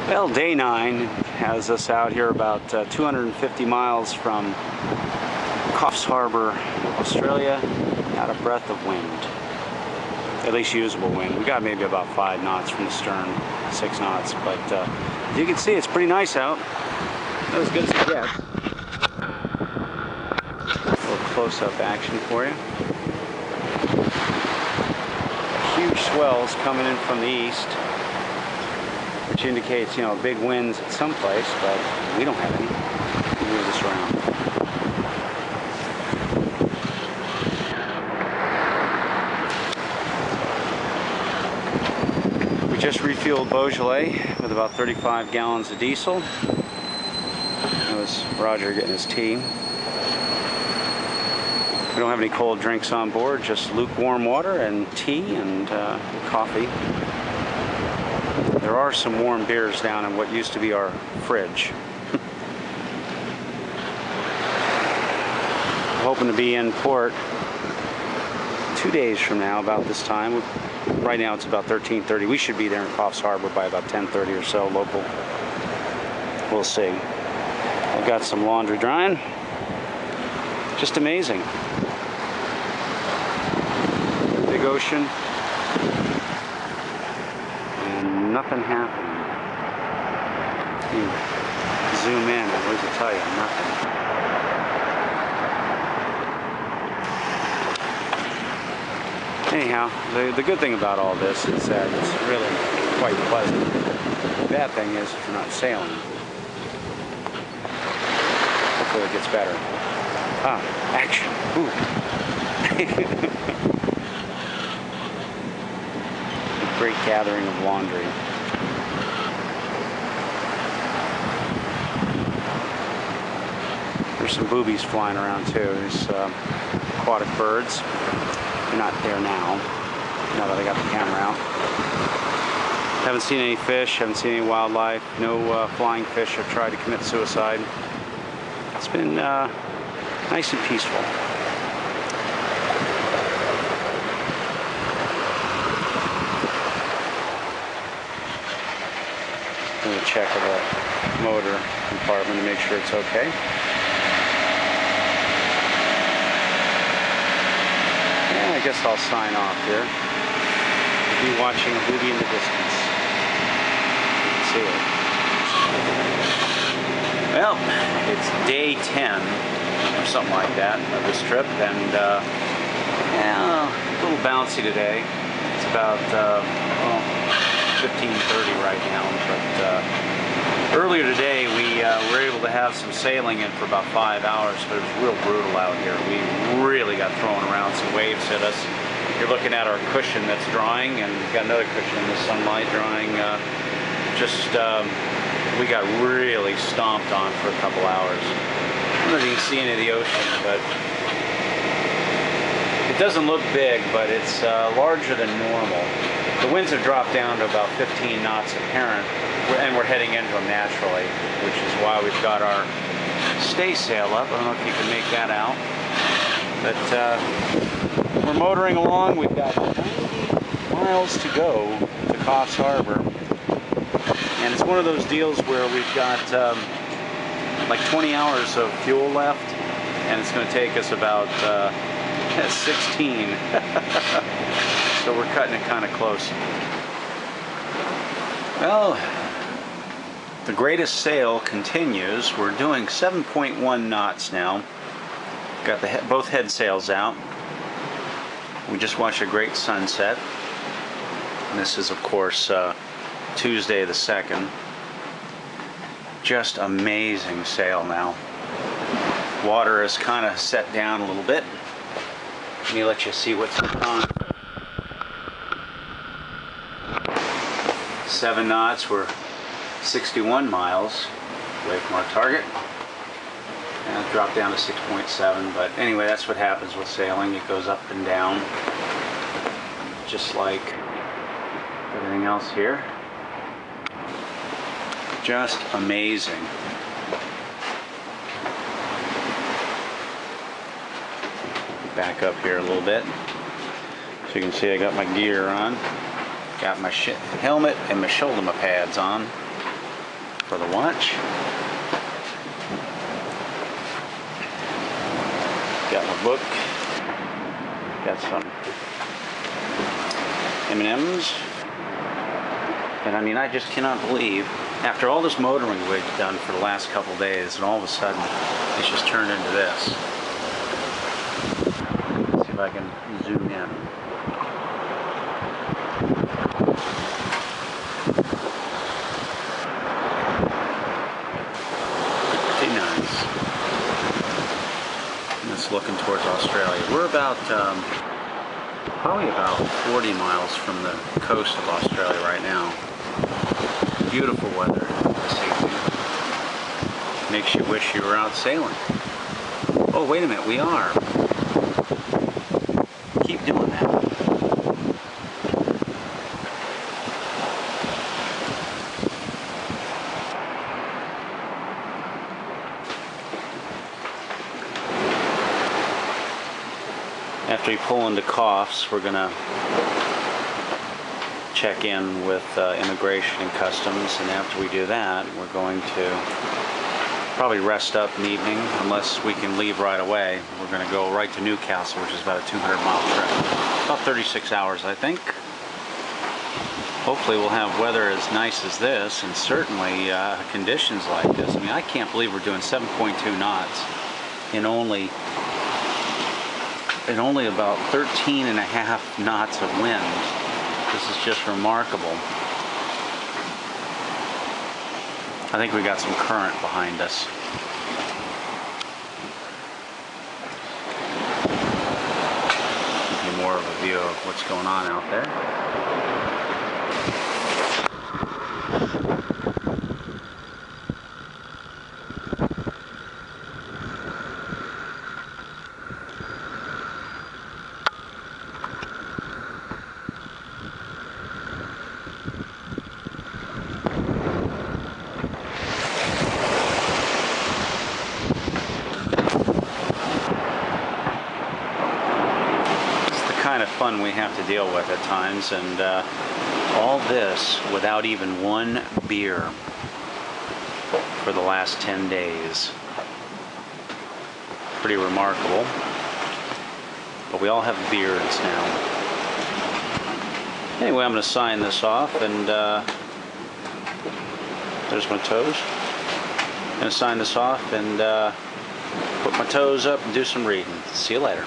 Well, day 9 has us out here about 250 miles from Coffs Harbor, Australia, out of breath of wind. At least usable wind. We got maybe about 5 knots from the stern, 6 knots, but as you can see, it's pretty nice out. Not as good as it gets. A little close-up action for you. Huge swells coming in from the east, which indicates, you know, big winds at some place, but we don't have any. We'll move this around. We just refueled Beaujolais with about 35 gallons of diesel. That was Roger getting his tea. We don't have any cold drinks on board, just lukewarm water and tea and coffee. There are some warm beers down in what used to be our fridge. Hoping to be in port 2 days from now, about this time. Right now it's about 13:30. We should be there in Coffs Harbor by about 10:30 or so local. We'll see. I've got some laundry drying. Just amazing. Big ocean. And nothing happening. You zoom in, what does it tell you? Nothing. Anyhow, the good thing about all this is that it's really quite pleasant. The bad thing is if you're not sailing. Hopefully it gets better. Ah, action. Ooh. A great gathering of laundry. There's some boobies flying around too. These aquatic birds. They're not there now that I got the camera out. Haven't seen any fish, haven't seen any wildlife, no flying fish have tried to commit suicide. It's been nice and peaceful. I'm going to check the motor compartment to make sure it's okay. I guess I'll sign off here. I'll be watching a movie in the distance. You can see it. Well, it's day 10 or something like that of this trip, and yeah, a little bouncy today. It's about 15:30 right now, but earlier today we were able to have some sailing in for about 5 hours, but it was real brutal out here. We really got thrown around, some waves hit us. You're looking at our cushion that's drying, and we've got another cushion in the sunlight drying. We got really stomped on for a couple hours. I don't know if you can see any of the ocean, but it doesn't look big, but it's larger than normal. The winds have dropped down to about 15 knots apparent, and we're heading into them naturally, which is why we've got our staysail up. I don't know if you can make that out, but we're motoring along. We've got 90 miles to go to Coffs Harbor, and it's one of those deals where we've got like 20 hours of fuel left, and it's going to take us about 16. So we're cutting it kind of close. Well, the greatest sail continues. We're doing 7.1 knots now. Got both head sails out. We just watched a great sunset. And this is, of course, Tuesday the 2nd. Just amazing sail now. Water is kind of set down a little bit. Let me let you see what's going on. 7 knots, we're 61 miles away from our target. And it dropped down to 6.7, but anyway, that's what happens with sailing. It goes up and down, just like everything else here. Just amazing. Back up here a little bit. So you can see I got my gear on. Got my helmet and my shoulder pads on. for the watch. Got my book. Got some M&Ms. And I mean, I just cannot believe, after all this motoring we've done for the last couple days, and all of a sudden, it's just turned into this. Let's see if I can zoom in. Pretty nice. And it's looking towards Australia. We're about, probably about 40 miles from the coast of Australia right now. Beautiful weather this evening. Makes you wish you were out sailing. Oh, wait a minute, we are. Keep doing that. After you pull into Coffs, we're gonna check in with immigration and customs, and after we do that, we're going to probably rest up in the evening, unless we can leave right away. We're going to go right to Newcastle, which is about a 200-mile trip. About 36 hours, I think. Hopefully we'll have weather as nice as this, and certainly conditions like this. I mean, I can't believe we're doing 7.2 knots in only about 13.5 knots of wind. This is just remarkable. I think we got some current behind us. Give you more of a view of what's going on out there. Kind of fun we have to deal with at times, and all this without even one beer for the last 10 days. Pretty remarkable. But we all have beards now. Anyway, I'm going to sign this off, and there's my toes. I'm going to sign this off and put my toes up and do some reading. See you later.